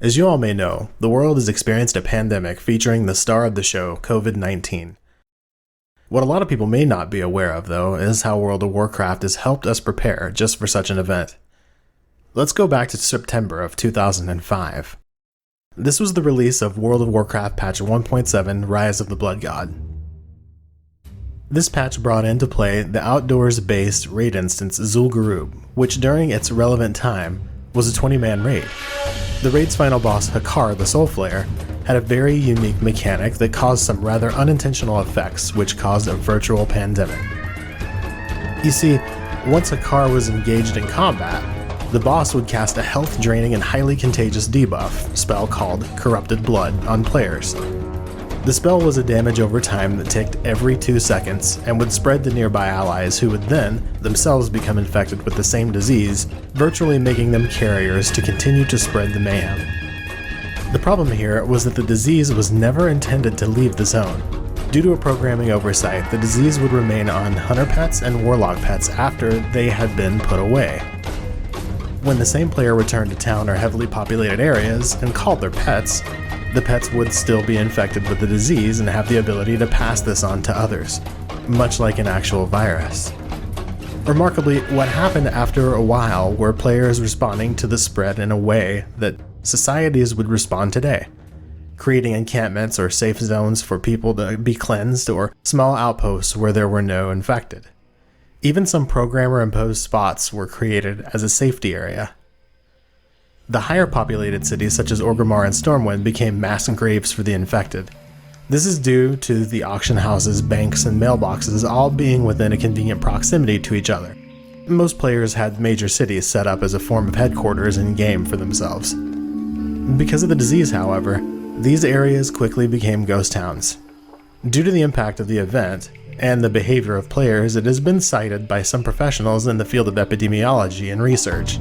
As you all may know, the world has experienced a pandemic featuring the star of the show, COVID-19. What a lot of people may not be aware of, though, is how World of Warcraft has helped us prepare just for such an event. Let's go back to September of 2005. This was the release of World of Warcraft patch 1.7 Rise of the Blood God. This patch brought into play the outdoors-based raid instance Zul'gurub, which during its relevant time was a 20-man raid. The raid's final boss, Hakar the Soul Flayer, had a very unique mechanic that caused some rather unintentional effects which caused a virtual pandemic. You see, once Hakar was engaged in combat, the boss would cast a health-draining and highly contagious debuff spell called Corrupted Blood on players. The spell was a damage over time that ticked every 2 seconds and would spread to nearby allies who would then themselves become infected with the same disease, virtually making them carriers to continue to spread the mayhem. The problem here was that the disease was never intended to leave the zone. Due to a programming oversight, the disease would remain on hunter pets and warlock pets after they had been put away. When the same player returned to town or heavily populated areas and called their pets, the pets would still be infected with the disease and have the ability to pass this on to others, much like an actual virus. Remarkably, what happened after a while were players responding to the spread in a way that societies would respond today, creating encampments or safe zones for people to be cleansed or small outposts where there were no infected. Even some programmer-imposed spots were created as a safety area. The higher populated cities such as Orgrimmar and Stormwind became mass graves for the infected. This is due to the auction houses, banks, and mailboxes all being within a convenient proximity to each other. Most players had major cities set up as a form of headquarters in-game for themselves. Because of the disease, however, these areas quickly became ghost towns. Due to the impact of the event, and the behavior of players, it has been cited by some professionals in the field of epidemiology and research.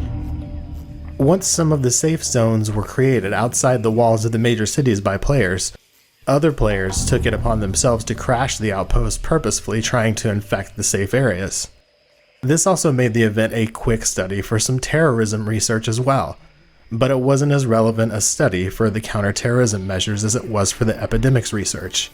Once some of the safe zones were created outside the walls of the major cities by players, other players took it upon themselves to crash the outpost, purposefully trying to infect the safe areas. This also made the event a quick study for some terrorism research as well, but it wasn't as relevant a study for the counterterrorism measures as it was for the epidemics research.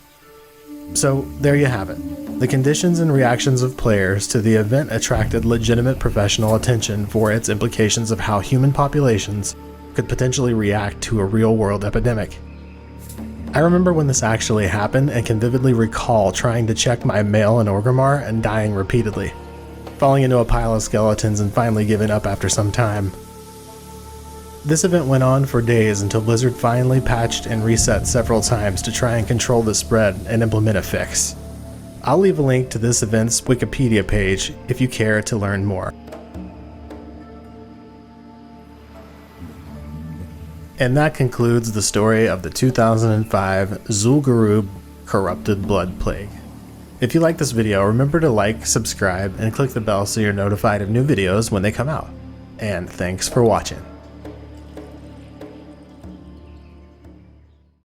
So there you have it. The conditions and reactions of players to the event attracted legitimate professional attention for its implications of how human populations could potentially react to a real-world epidemic. I remember when this actually happened and can vividly recall trying to check my mail in Orgrimmar and dying repeatedly, falling into a pile of skeletons and finally giving up after some time. This event went on for days until Blizzard finally patched and reset several times to try and control the spread and implement a fix. I'll leave a link to this event's Wikipedia page if you care to learn more. And that concludes the story of the 2005 Zul'gurub Corrupted Blood Plague. If you like this video, remember to like, subscribe, and click the bell so you're notified of new videos when they come out. And thanks for watching.